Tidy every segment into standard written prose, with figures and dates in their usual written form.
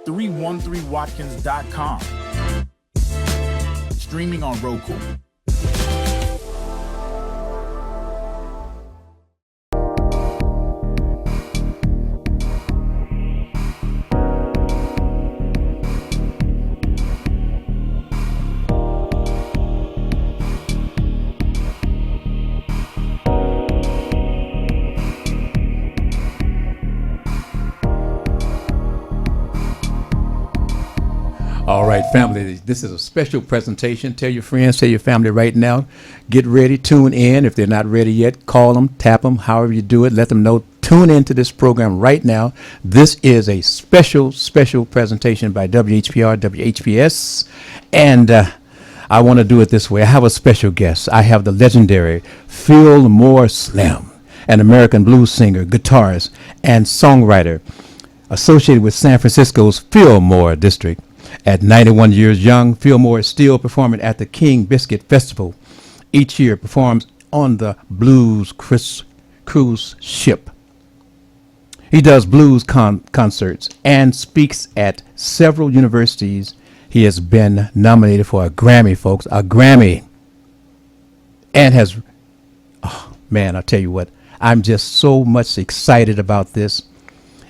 313watkins.com. Streaming on Roku. All right, family, this is a special presentation. Tell your friends, tell your family right now. Get ready, tune in. If they're not ready yet, call them, tap them, however you do it. Let them know. Tune into this program right now. This is a special, special presentation by WHPR, WHPS. And I want to do it this way. I have a special guest. I have the legendary Filmore Slim, an American blues singer, guitarist, and songwriter associated with San Francisco's Filmore district. At 91 years young, Filmore is still performing at the King Biscuit Festival. Each year performs on the Blues Cruise ship. He does blues concerts and speaks at several universities. He has been nominated for a Grammy, folks, a Grammy. And has, oh man, I'll tell you what, I'm just so much excited about this.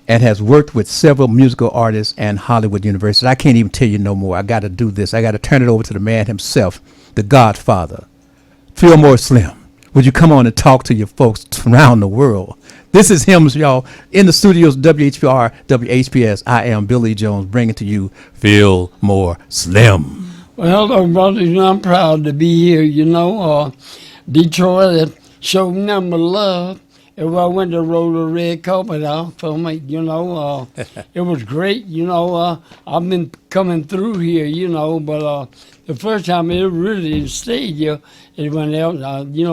And has worked with several musical artists and Hollywood universities. I can't even tell you no more. I got to do this. I got to turn it over to the man himself, the Godfather, Filmore Slim. Would you come on and talk to your folks around the world? This is him, y'all, in the studios, WHPR, WHPS. I am Billy Jones, bringing to you Filmore Slim. Well, hello, brothers. I'm proud to be here. Detroit showed me number love. If I went to roll the red carpet out for me, it was great, I've been coming through here, but the first time it really stayed here is when,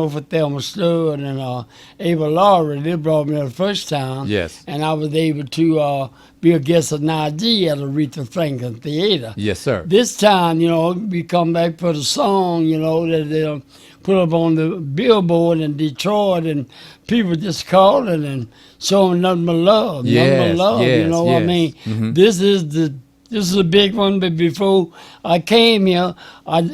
for Thelma Stud and Ava Laurie, they brought me the first time. Yes. And I was able to be a guest of Najee at Aretha Franklin Theater. Yes, sir. This time, we come back for the song, that they put up on the billboard in Detroit, and people just calling and showing nothing but love. Yes, nothing but love, yes, you know what I yes. mean? Mm-hmm. This is a big one, but before I came here,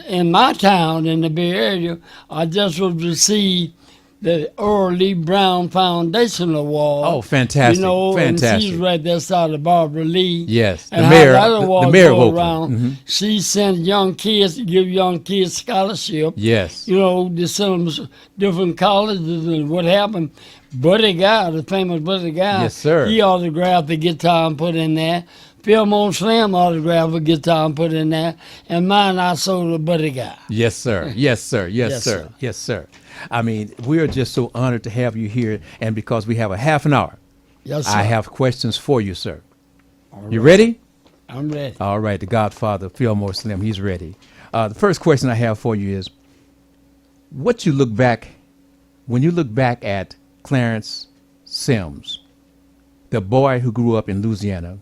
in my town, in the Bay Area, I just was received the Earl Lee Brown Foundation Award. Oh, fantastic, fantastic. And she's right there side of Barbara Lee. Yes, and the mayor, the mayor of go Oakland. around. Mm-hmm. She sent young kids to give young kids scholarship. Yes. They sent them different colleges, and what happened, Buddy Guy, the famous Buddy Guy. Yes, sir. He autographed the guitar and put in there. Filmore Slim autographed a guitar and put in there. And mine, I sold to Buddy Guy. Yes, sir. Yes, sir. Yes, Yes, sir. sir. Yes, sir. I mean, we are just so honored to have you here, and because we have a half an hour, Yes, sir. I have questions for you, sir. All You right. ready? I'm ready. All right, the Godfather, Filmore Slim, he's ready. The first question I have for you is, when you look back at Clarence Sims, the boy who grew up in Louisiana,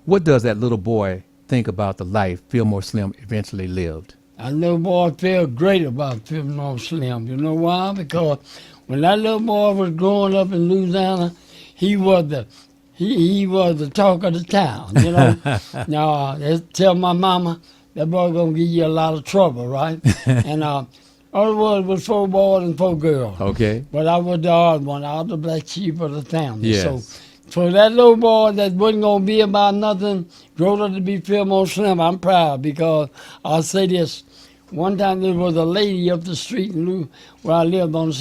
what does that little boy think about the life Filmore Slim eventually lived? That little boy felt great about Filmore Slim. You know why? Because when that little boy was growing up in Louisiana, he was the talk of the town. Now, tell my mama, that boy gonna give you a lot of trouble, right? And all it was 4 boys and 4 girls. Okay. But I was the odd one. I was the black sheep of the family. Yes. So for that little boy that wasn't going to be about nothing, grown up to be Filmore Slim, I'm proud, because I'll say this. One time there was a lady up the street where I lived on.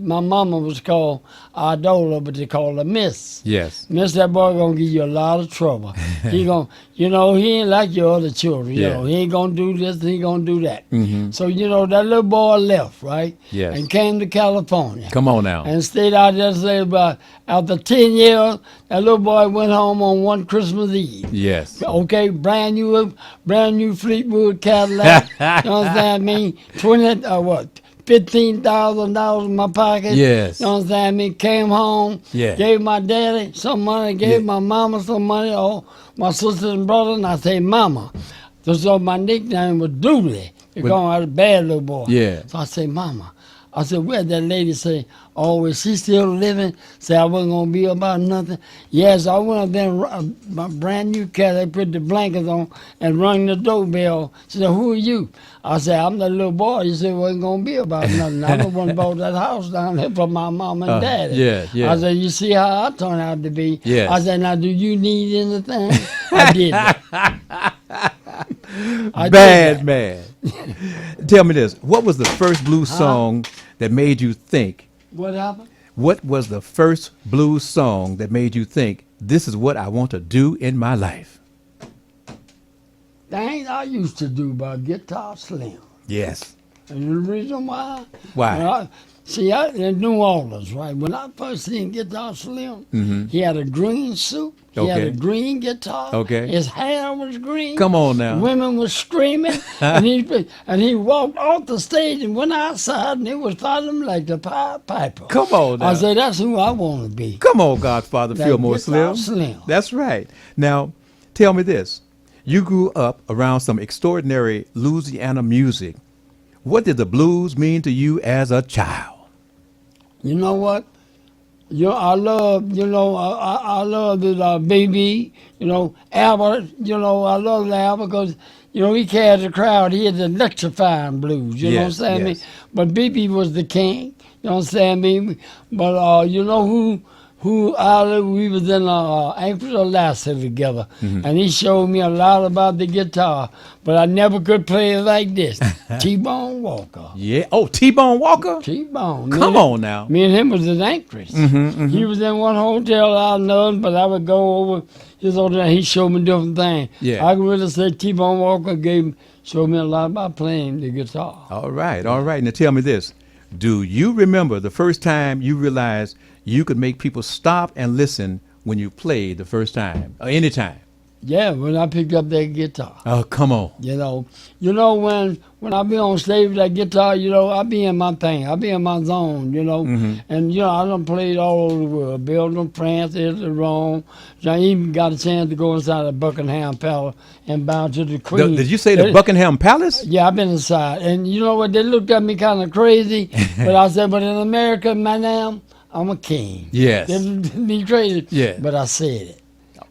My mama was called Idola, but they called her Miss. Yes. Miss, that boy gonna give you a lot of trouble. He ain't like your other children. Yeah. He ain't gonna do this, he gonna do that. Mm-hmm. So that little boy left, right? Yes. And came to California. Come on now. And stayed out there. Say about after 10 years, that little boy went home on one Christmas Eve. Yes. Okay, brand new Fleetwood Cadillac. You understand me? $15,000 in my pocket. Yes. You understand me? Came home. Yeah. Gave my daddy some money. Gave my mama some money. Oh, my sisters and brothers. And I say, Mama. So my nickname was Dooley, because I was a bad little boy. Yeah. So I say, Mama, I said, where'd that lady say, oh, is she still living? Say I wasn't going to be about nothing. Yes, I went up there, my brand new cat, they put the blankets on and rung the doorbell. She said, who are you? I said, I'm that little boy. You said, wasn't going to be about nothing. I'm the one who bought that house down there for my mom and daddy. Yeah, yeah. I said, you see how I turned out to be? Yes. I said, now, do you need anything? I did that. I did that. Man. Tell me this. What was the first blues song that made you think? What happened? What was the first blues song that made you think, this is what I want to do in my life? Things I used to do by Guitar Slim. Yes. And the reason why? Why? In New Orleans, right? When I first seen Guitar Slim, he had a green suit. He had a green guitar. Okay. His hair was green. Come on now. Women were screaming. and he walked off the stage and went outside and it was following him like the Pied Piper. Come on now. I said, that's who I want to be. Come on, Godfather That Filmore Guitar Slim. Slim. That's right. Now, tell me this. You grew up around some extraordinary Louisiana music. What did the blues mean to you as a child? You know what? I love the baby, Albert, I love Albert because, he carried the crowd. He had the electrifying blues, you know what I'm saying? Yes. But BB was the king, you know what I'm saying? But you know who we was in Anchorage, Alaska together, and he showed me a lot about the guitar, but I never could play it like this. T-Bone Walker. Yeah. Oh, T-Bone Walker? T-Bone. Come on now. Me and him was in Anchorage. He was in one hotel out in Northern, but I would go over his hotel and he showed me different things. Yeah. I can really say T-Bone Walker showed me a lot about playing the guitar. All right. Now tell me this. Do you remember the first time you realized you could make people stop and listen when you played the first time or any time? Yeah, when I picked up that guitar. Oh, come on. When I be on stage with that guitar, I be in my thing. I be in my zone, And, I done played all over the world. Belgium, France, Italy, Rome. I even got a chance to go inside the Buckingham Palace and bow to the Queen. Did you say the Buckingham Palace? Yeah, I've been inside. And you know what? They looked at me kind of crazy. But I said, but in America, madam, I'm a king. Yes. They looked at me crazy. Yeah. But I said it.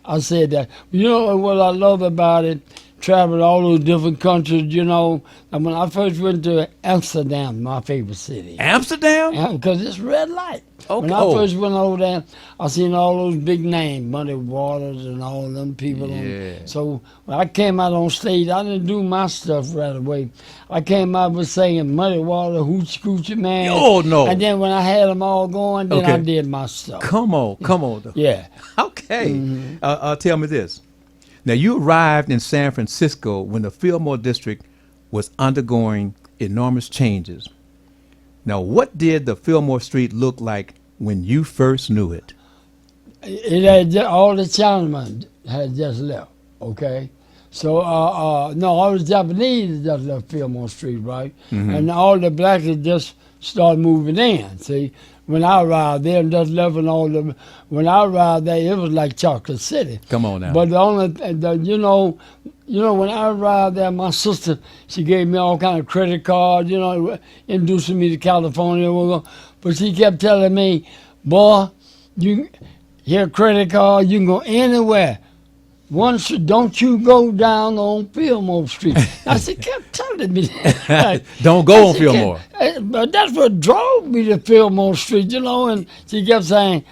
I said that. You know what I love about it? Traveling all those different countries, And when I first went to Amsterdam, my favorite city. Amsterdam? Because it's red light. Okay. When I first went over there, I seen all those big names, Muddy Waters and all them people. Yeah. So when I came out on stage, I didn't do my stuff right away. I came out with singing Muddy Water, Hoochie Coochie Man. Oh, no. And then when I had them all going, then I did my stuff. Come on. Yeah. Okay. Tell me this. Now, you arrived in San Francisco when the Filmore district was undergoing enormous changes. Now, what did the Filmore Street look like when you first knew it? All the Chinamen had just left, okay? So, all the Japanese just left Filmore Street, right? And all the blacks had just started moving in, see? When I arrived there, just living when I arrived there, it was like Chocolate City. Come on now. But when I arrived there, my sister, she gave me all kind of credit cards, introducing me to California. But she kept telling me, boy, your credit card, you can go anywhere. Don't you go down on Filmore Street. She kept telling me that. Don't go on Filmore. But that's what drove me to Filmore Street, and she kept saying,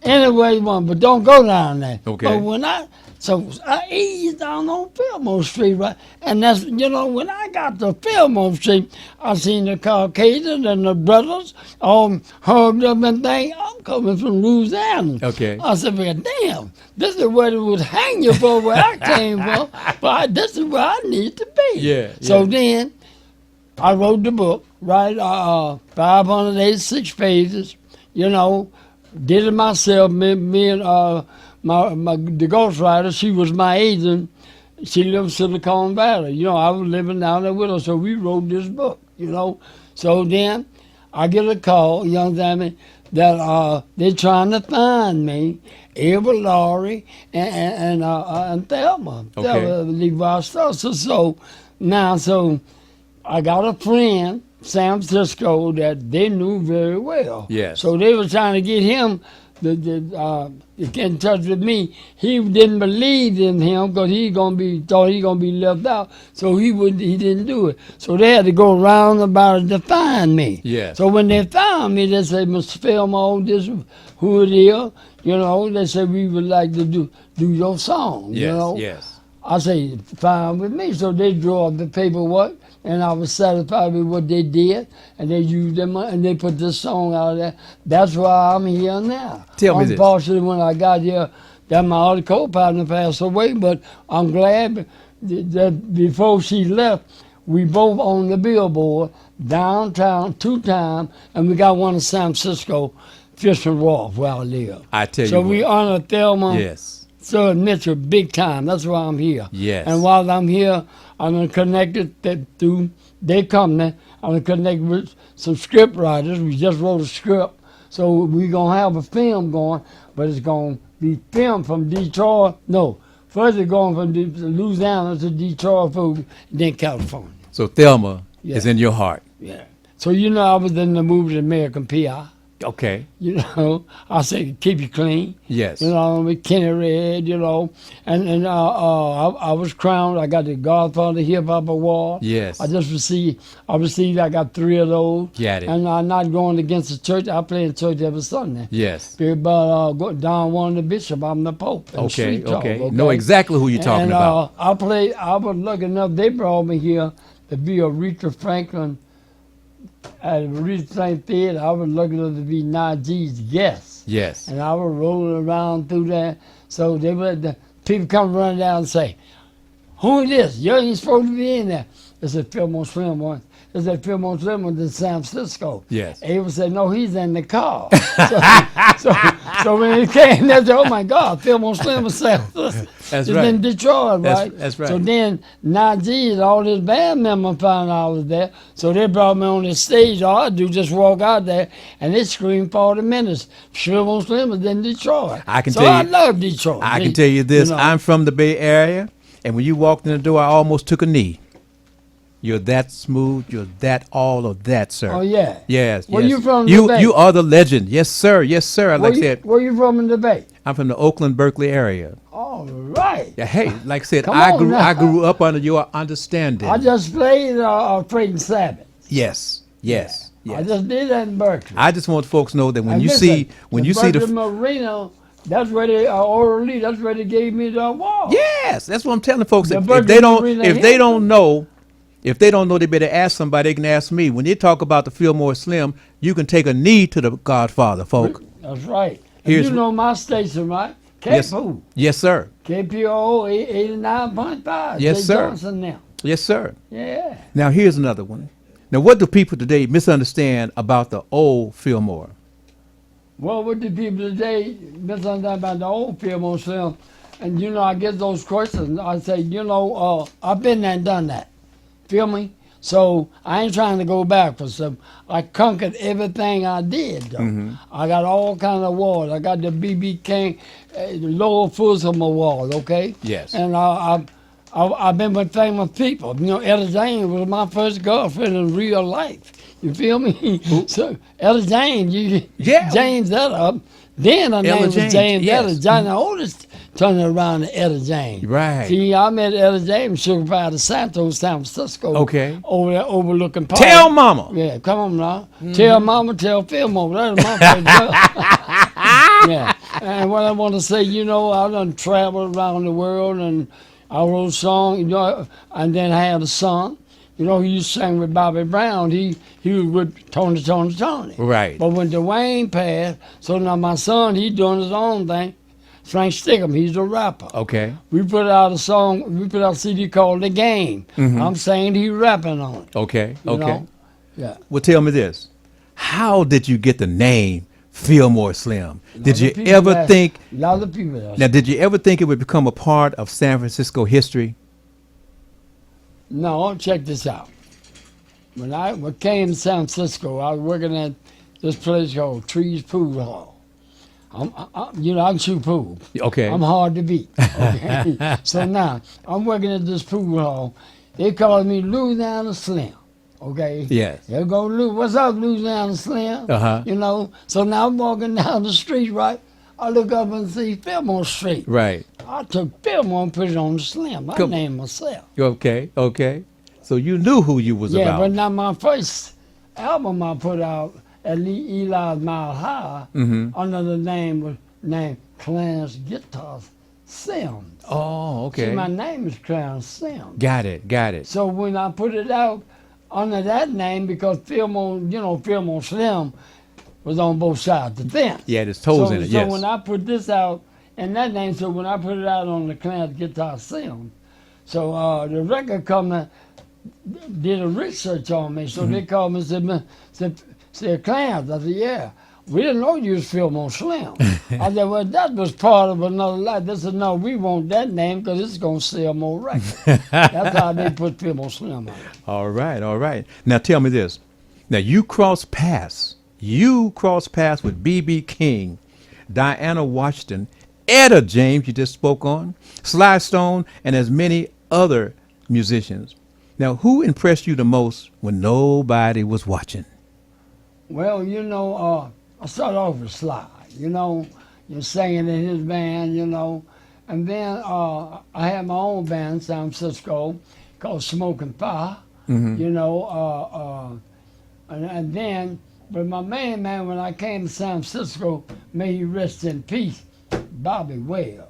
anywhere you want, but don't go down there. Okay. But I eased down on Filmore Street, right? And that's, when I got to Filmore Street, I seen the Caucasians and the brothers all hugged up and thing. I'm coming from Louisiana. Okay. I said, well, damn, this is where it was hanging for where I came from. But this is where I need to be. Yeah. So then I wrote the book, right? 586 pages, did it myself. Me and the ghostwriter, she was my agent. She lived in Silicon Valley. I was living down there with her, so we wrote this book, So then I get a call, that they're trying to find me, Ava Laurie and Thelma. Okay. Levi Stosser. So I got a friend San Francisco that they knew very well. Yes. So they were trying to get him to get in touch with me. He didn't believe in him because thought he gonna be left out. So he didn't do it. So they had to go round about it to find me. Yes. So when they found me, they said, Mr. Filmore, this is who it is. You know, they said we would like to do your song. Yes. You know. Yes. I say, fine with me. So they drew up the paperwork, and I was satisfied with what they did, and they used their money, and they put this song out there. That's why I'm here now. Tell me this. Unfortunately, when I got here, that my other co-partner passed away, but I'm glad that before she left, we both on the Billboard, downtown, 2 times, and we got one in San Francisco, Fisher Wharf, where I live. I tell you So what. we honor Thelma. Yes. So Mitchell, big time. That's why I'm here. Yes. And while I'm here, I'm connected through their company. I'm connected with some script writers. We just wrote a script. So we're going to have a film going, but it's going to be filmed from Detroit. No, first it's going from Louisiana to Detroit, then California. So Thelma Yeah. is in your heart. Yeah. So you know I was in the movie American P.I. Okay. You know, I say keep you clean. Yes. You know, with Kenny Red, you know, and I was crowned. I got the Godfather Hip Hop Award. Yes. I I got 3 of those. Got it. And I'm not going against the church. I play in church every Sunday. Yes. But Don Juan the Bishop, I'm the Pope. in Okay. Street Talk, Okay. Know exactly who you're talking and, about. I was lucky enough, they brought me here to be Aretha Franklin at Aretha Franklin Theater. I was lucky enough to be Najee's guest. Yes. And I was rolling around through there. So the people come running down and say, who is this? You ain't supposed to be in there. They said, Filmore Slim one. They said, Filmore Slim was in San Francisco. Yes. Ava said, no, he's in the car. so when it came, they said, oh my God, Filmore Slim was San Francisco. That's It's right. in Detroit, right? That's right. So then Najee and all his band members found out I was there. So they brought me on the stage. All I do just walk out there and they scream 40 minutes. Filmore Slim was in Detroit. I can so tell I you- love Detroit. I can tell you this. know. I'm from the Bay Area, and when you walked in the door, I almost took a knee. You're that smooth. You're that all of that, sir. Oh, yeah. Yes. Where yes. you from, You the Bay? you are the legend. Yes, sir. Yes, sir. Like I said, Where you from in the Bay? I'm from the Oakland, Berkeley area. All right. Yeah, hey, like I said, Come I on now. I grew up under your understanding. I just played Freight Sabbath. Yes. Yes. I Yes. just did that in Berkeley. I just want folks to know that when And you listen, see Berkeley the Marina, that's where they orally. That's where they gave me the award. yes, that's what I'm telling folks. The If Berkeley they don't Marina if they Hilton. don't know. If they don't know, they better ask somebody. They can ask me. When they talk about the Fillmore Slim, you can take a knee to the Godfather, folk. That's right. And Here's- you know my station, right? Yes. KPO. Yes, sir. KPO 89.5. Yes, Jay sir. Johnson now. Yes, sir. Yeah. Now, here's another one. Now, what do people today misunderstand about the old Fillmore? Well, what do people today misunderstand about the old Filmore Slim? And you know, I get those questions. I say, I've been there and done that. Feel me? So I ain't trying to go back for some. I conquered everything I did, though. Mm-hmm. I got all kind of awards. I got the B.B. King Lower Fulsom Award, okay? Yes. And I've been with famous people. You know, Etta James was my first girlfriend in real life. You feel me? So Etta James, Yeah. James Etta. Then her name was James, James yes. Etta. Johnny Otis turned it around to Etta James. Right. See, I met Etta James, Sugar Pie de Santos, San Francisco. Okay. Over there overlooking park. Tell Mama. Yeah, come on now. Tell Mama, tell Filmore. That's my first girl. Yeah. And what I want to say, I done traveled around the world and I wrote songs, and then I had a son. He used to sing with Bobby Brown. He was with Tony. Right. But when Dwayne passed, so now my son, he doing his own thing. Frank Stickham, he's the rapper. Okay. We put out a song, we put out a CD called The Game. Mm-hmm. I'm saying he rapping on it. Okay. you Okay. know? Yeah. Well, tell me this. How did you get the name Fillmore Slim? Did you People ever ask- think, A lot of people ask. now, did you ever think it would become a part of San Francisco history? No, check this out. When I came to San Francisco, I was working at this place called Trees Pool Hall. I can shoot pool. Okay. I'm hard to beat. Okay? So now, I'm working at this pool hall. They called me Louisiana Slim. Okay. Yes. There go what's up, Louisiana Slim? Uh-huh. You know. So now I'm walking down the street, right? I look up and see Filmore Street. Right. I took Filmore and put it on the Slim. I Come- named myself. Okay. Okay. So you knew who you was Yeah, about. but now my first album I put out at Eli's Mile High under the name Clarence Guitar Sims. Oh, See, okay. my name is Clarence Sims. Got it. Got it. So when I put it out under that name, because Filmore Slim was on both sides of the fence. Yeah, there's toes so, in it. So Yes. when I put this out in that name, so when I put it out on the Clarence Guitar Sims, so the record company did a research on me. So they called me and said, Clarence. I said, yeah. We didn't know you was Filmore Slim. I said, well, that was part of another life. They said, no, we want that name because it's going to sell more records. That's how they put Filmore Slim on it. All right. All right. Now tell me this. Now you crossed paths. You crossed paths with B.B. King, Diana Washington, Etta James, you just spoke on, Sly Stone, and as many other musicians. Now, who impressed you the most when nobody was watching? Well, I started off with Sly, you're singing in his band, and then I had my own band in San Francisco called Smoking Fire, and then, but my main man, when I came to San Francisco, may he rest in peace, Bobby Webb.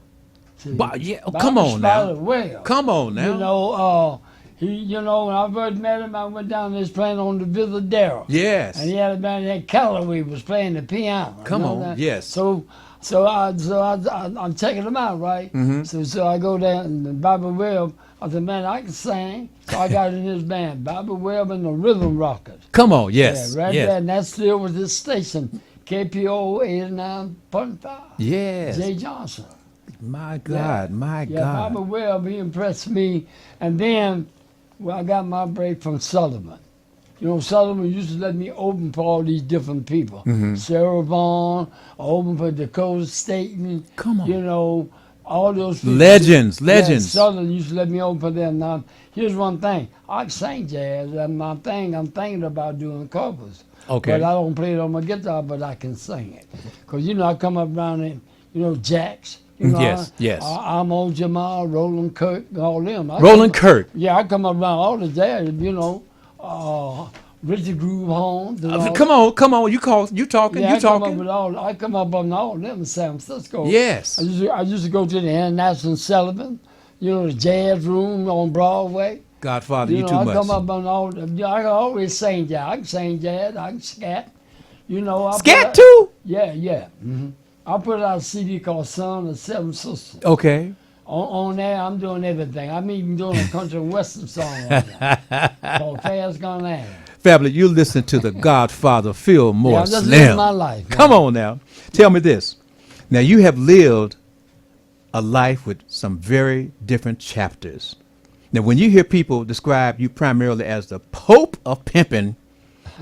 See, Come on now. Webb. Come on now. When I first met him, I went down there, he was playing on the Villa Darrell. Yes. And he had a band that Calloway was playing the piano. Come you know on, that? yes. So I'm checking him out, right? So I go there and Bobby Webb, I said, man, I can sing. So I got in his band, Bobby Webb and the Rhythm Rockers. Come on, yes. Yeah, right yes. there, and that still was his station, KPO 89.5. Yes. Jay Johnson. My God, my Yeah, God. Bobby Webb, he impressed me. And then, I got my break from Sullivan. Sullivan used to let me open for all these different people. Sarah Vaughan, open for Dakota Staten. Come on. All those people. Legends. Yeah, Sullivan used to let me open for them. Now, here's one thing. I can sing jazz, and I'm thinking about doing covers. Okay. But I don't play it on my guitar, but I can sing it. Because, I come up around it, Jax. Yes. I'm old Jamal, Roland Kirk, all them. Roland Kirk. Yeah, I come up around all the jazz, Richard Groove Holmes. Come on. You talking. Yeah, you talking. I come up on all them in San Francisco. Yes. I used to go to the International Sullivan, the jazz room on Broadway. Godfather, you too I much. come up on all them. I can always sing jazz. I can sing jazz. I can scat. Scat too? Yeah. Mm-hmm. I put out a CD called Son of Seven Sisters. Okay. On there, I'm doing everything. I'm even doing a country and western song right now called Fast Gone Out. Family, you listen to the Godfather, Filmore Yeah, I'm just Slim. living my life. Man. Come on now. Tell me this. Now, you have lived a life with some very different chapters. Now, when you hear people describe you primarily as the Pope of Pimpin',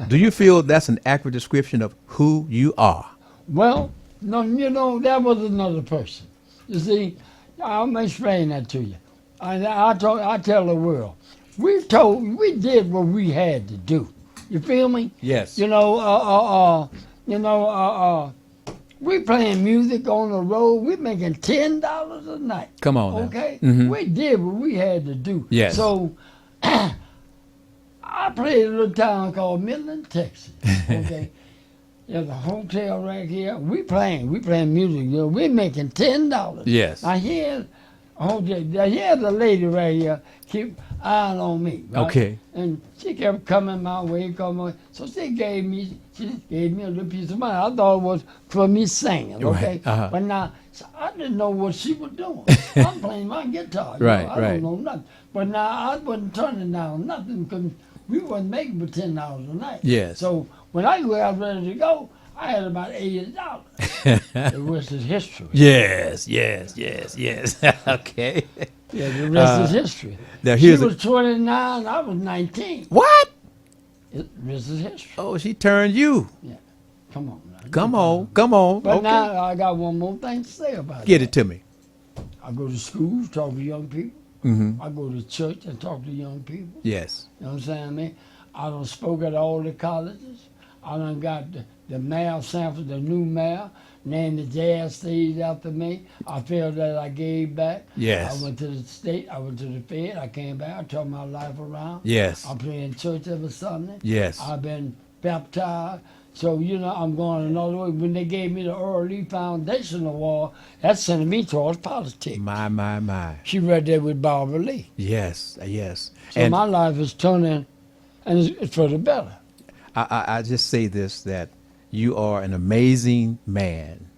do you feel that's an accurate description of who you are? Well, no, that was another person. You see, I'm explaining that to you. I tell the world, we did what we had to do. You feel me? Yes. We playing music on the road. We making $10 a night. Come on now. Okay? Mhm. We did what we had to do. Yes. So I played a little town called Midland, Texas. Okay. There's a hotel right here. We playing music. We're making $10. Yes. Now here's a lady right here keep eyeing on me. Right? Okay. And she kept coming my way. So she gave me a little piece of money. I thought it was for me singing. Okay. Right. Uh-huh. But now so I didn't know what she was doing. I'm playing my guitar. Right, I right. don't know nothing. But now I wasn't turning down nothing because we wasn't making but $10 a night. Yes. So when I got ready to go, I had about $80. The rest is history. Yes. Okay. Yeah, the rest is history. Now She here's was 29, I was 19. What? The rest is history. Oh, she turned you. Come on. Now. Come on. But Okay. now I got one more thing to say about Get that. it to me. I go to schools, talk to young people. Mm-hmm. I go to church and talk to young people. Yes. You know what I'm saying, man? I done spoke at all the colleges. I done got the mayor sample, the new mayor, named the jazz stage after me. I feel that I gave back. Yes. I went to the state, I went to the Fed, I came back, I turned my life around. Yes. I play in church every Sunday. Yes. I've been baptized. So, I'm going another way. When they gave me the Early Foundation Award, that sent me towards politics. My. She read that with Barbara Lee. Yes, yes. So And my life is turning, and it's for the better. I just say this, that you are an amazing man.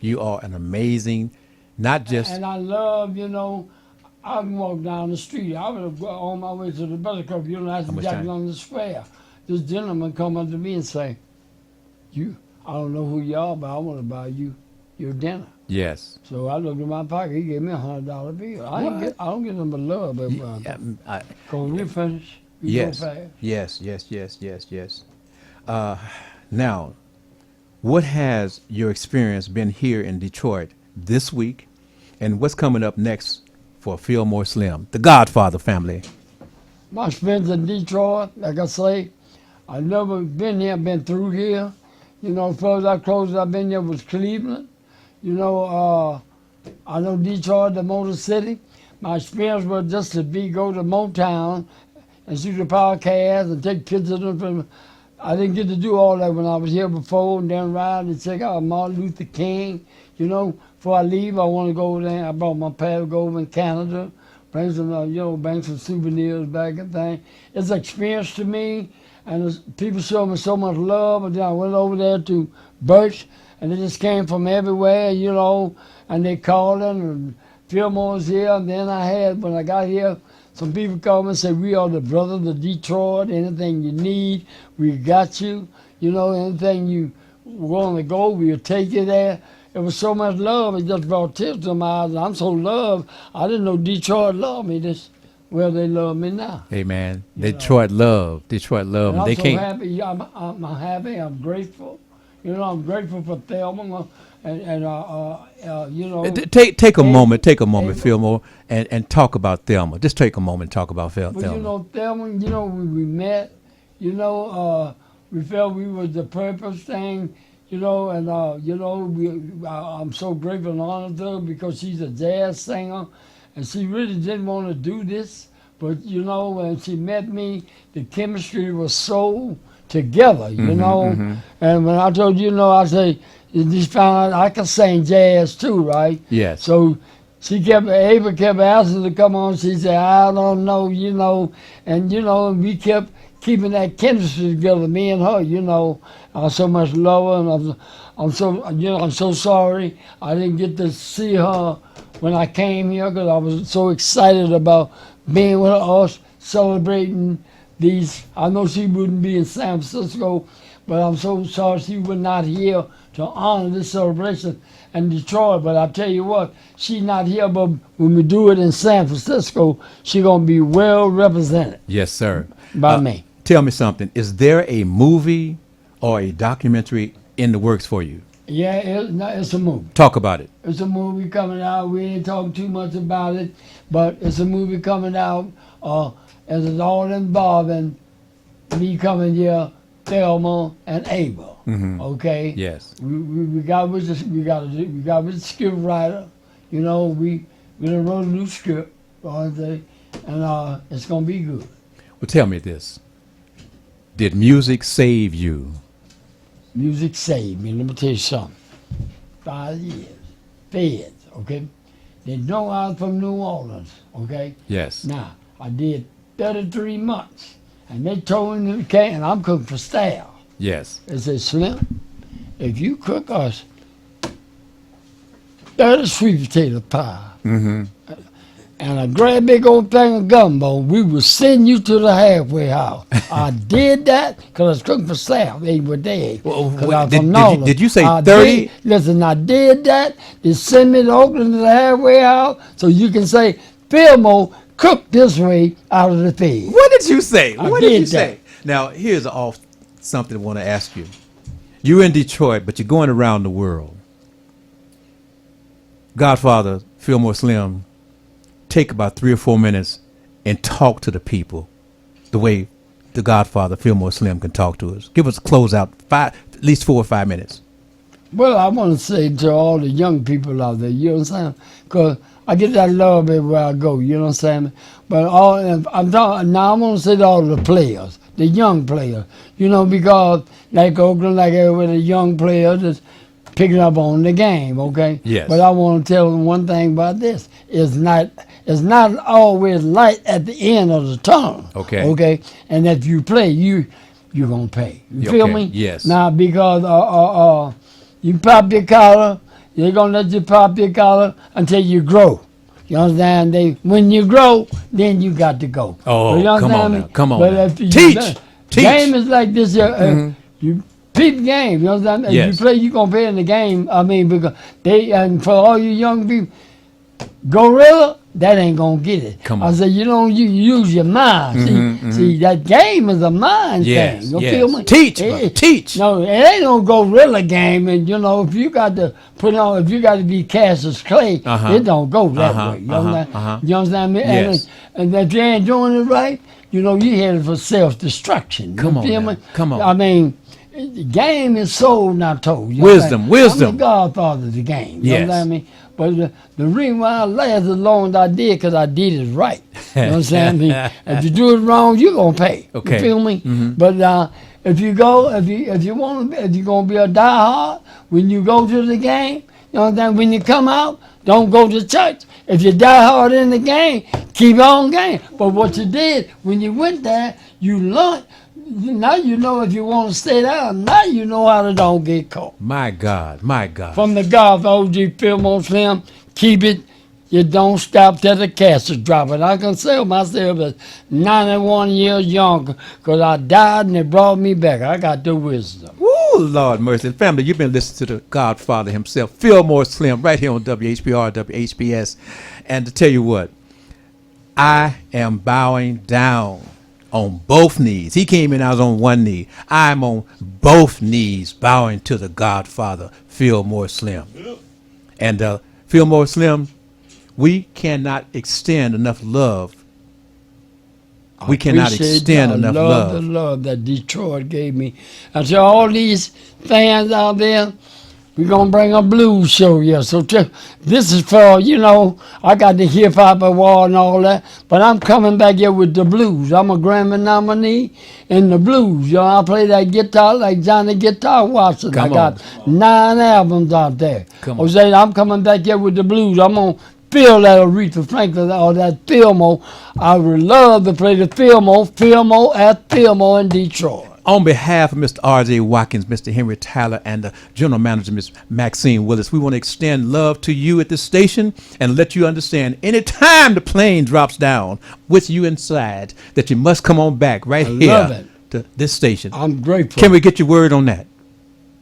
You are an amazing, not just... And I love, I can walk down the street. I would go on my way to the Better Cup, I much got time? on the square. This gentleman come up to me and say, I don't know who you are, but I want to buy you your dinner. Yes. So I looked in my pocket. He gave me $100 bill. I don't get them but love, but because we finish, we Yes. go fast. Yes. Now, what has your experience been here in Detroit this week, and what's coming up next for Filmore Slim, the Godfather family? My experience in Detroit, like I say, I've never been here, been through here. First I closed, I've been here was Cleveland. I know Detroit, the Motor City. My experience was just to go to Motown and shoot the podcast and take pictures of them. I didn't get to do all that when I was here before, and then ride and check out Martin Luther King. Before I leave, I want to go over there. I brought my pad, go over in Canada, bring some souvenirs back and things. It's an experience to me, and people show me so much love. And then I went over there to Birch, and they just came from everywhere, and they calling, and Filmore's here. And then when I got here, some people called me and said, we are the brothers of Detroit. Anything you need, we got you. Anything you want to go, we'll take you there. It was so much love, it just brought tears to my eyes. I'm so loved. I didn't know Detroit loved me well, they love me now. Amen. Detroit love. And I'm They so can't. happy. I'm happy. I'm grateful. I'm grateful for Thelma Take a moment, Thelma. Fillmore, and talk about Thelma. Just take a moment and talk about Thelma. But Thelma, we met, we felt we was the purpose thing, I'm so grateful and honored to her because she's a jazz singer, and she really didn't want to do this, but when she met me, the chemistry was so together, and when I told I say, you just found out I can sing jazz too, right? Yes. So Ava kept asking to come on. She said, I don't know, and we kept keeping that chemistry together, me and her, I so much love her, and I'm so sorry I didn't get to see her when I came here because I was so excited about being with us, celebrating these. I know she wouldn't be in San Francisco, but I'm so sorry she was not here to honor this celebration in Detroit. But I tell you what, she's not here, but when we do it in San Francisco, she's going to be well represented. Yes, sir. By me. Tell me something. Is there a movie or a documentary in the works for you? Yeah, it's a movie. Talk about it. It's a movie coming out. We ain't talking too much about it, but it's a movie coming out. And it's all involving me coming here, Thelma and Ava. Okay. Yes. We got with the script writer. We done wrote a new script, and it's gonna be good. Well, tell me this. Did music save you? Music saved me. Let me tell you something. 5 years. Feds, okay? They know I was from New Orleans, okay? Yes. Now, I did 33 months, and they told me, okay, and I'm cooking for staff. Yes. They said, Slim, if you cook us 30 sweet potato pie, and a great big old thing of gumbo, we will send you to the halfway house. I did that because I was cooking for staff. They were there. Did you say 30? Listen, I did that. They send me to Oakland to the halfway house so you can say, Filmore, cook this way out of the pig. What did you say? What did you that. say? Now, here's something I want to ask you. You're in Detroit, but you're going around the world. Godfather, Filmore Slim, take about 3 or 4 minutes and talk to the people the way the Godfather, Filmore Slim, can talk to us. Give us a closeout, at least 4 or 5 minutes. Well, I want to say to all the young people out there, you know what I'm saying? Because I get that love everywhere I go, you know what I'm saying? But I'm talking, now I want to say to all the players, the young players, you know, because like Oakland, like everywhere, the young players is picking up on the game, okay? Yes. But I want to tell them one thing about this. It's not always light at the end of the tunnel. Okay. Okay? And if you play, you're going to pay. You feel Okay, me? yes. Now, because you pop your collar, they're going to let you pop your collar until you grow. You understand? When you grow, then you got to go. Oh, you come on me? now. Come on But now. if you- Teach. Game is like this. You peep game. You understand? If Yes. you play, you're going to pay in the game. I mean, because and for all you young people, gorilla, that ain't gonna get it. Come I on. say you use your mind. See, that game is a mind Yes, thing. You yes. feel me? Teach, brother, teach. No, it ain't no gorilla game. And you know, if you got to if you got to be Cassius Clay, it don't go that way. You understand? You understand me? Yes. And if you ain't doing it right, you know, you headed for self-destruction. Come you on feel now. me? Come on. I mean, the game is sold, not told. You Wisdom, understand? wisdom. I'm the godfather of the game. You Yes. understand me? But the reason why I lasted as long as I did, because I did it right. You understand me? If you do it wrong, you're gonna pay. Okay. You feel me? But if you're gonna be a diehard, when you go to the game, you understand? When you come out, don't go to church. If you die hard in the game, keep on game. But what you did when you went there, you learned. Now you know if you want to stay down. Now you know how to don't get caught. My God, my God. From the golf OG Filmore Slim, keep it. You don't stop till the cast is dropping. I consider myself as 91 years younger because I died and they brought me back. I got the wisdom. Woo, Lord mercy. Family, you've been listening to the Godfather himself, Filmore Slim, right here on WHPR, WHBS. And to tell you what, I am bowing down on both knees. He came in, I was on one knee. I'm on both knees bowing to the Godfather, Filmore Slim. And Filmore Slim, we cannot extend enough love. We cannot extend enough love. The love that Detroit gave me. And to all these fans out there, we're going to bring a blues show here. So this is for, you know, I got the hip-hop award and all that, but I'm coming back here with the blues. I'm a Grammy nominee in the blues. You know, I play that guitar like Johnny Guitar Watson. Come I got 9 albums out there. Come on. Jose, I'm coming back here with the blues. I'm going to feel that Aretha Franklin or that Filmore. I would love to play the Filmore at Filmore in Detroit. On behalf of Mr. R.J. Watkins, Mr. Henry Tyler, and the General Manager, Ms. Maxine Willis, we want to extend love to you at this station and let you understand anytime the plane drops down with you inside that you must come on back right here to this station. I'm grateful. Can we get your word on that?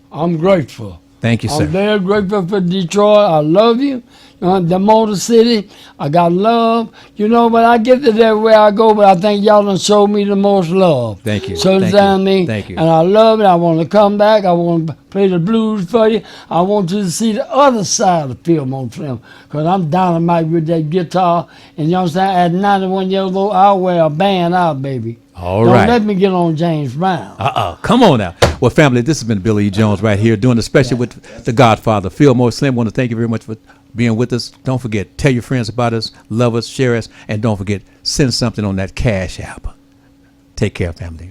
I'm grateful. Thank you, sir. I'm very grateful for Detroit. I love you. The Motor City, I got love. You know, but I get it everywhere I go, but I think y'all done showed me the most love. Thank you. So Thank down you. me. Thank you. And I love it. I want to come back. I want to play the blues for you. I want you to see the other side of Filmore Slim. Because I'm dynamite with that guitar. And you know what I'm saying? At 91 years old, I'll wear a band out, baby. All Don't right. let me get on James Brown. Come on now. Well, family, this has been Billy E. Jones right here doing a special with the Godfather, Filmore Slim. Want to thank you very much for being with us. Don't forget, tell your friends about us, love us, share us, and don't forget, send something on that Cash App. Take care, family.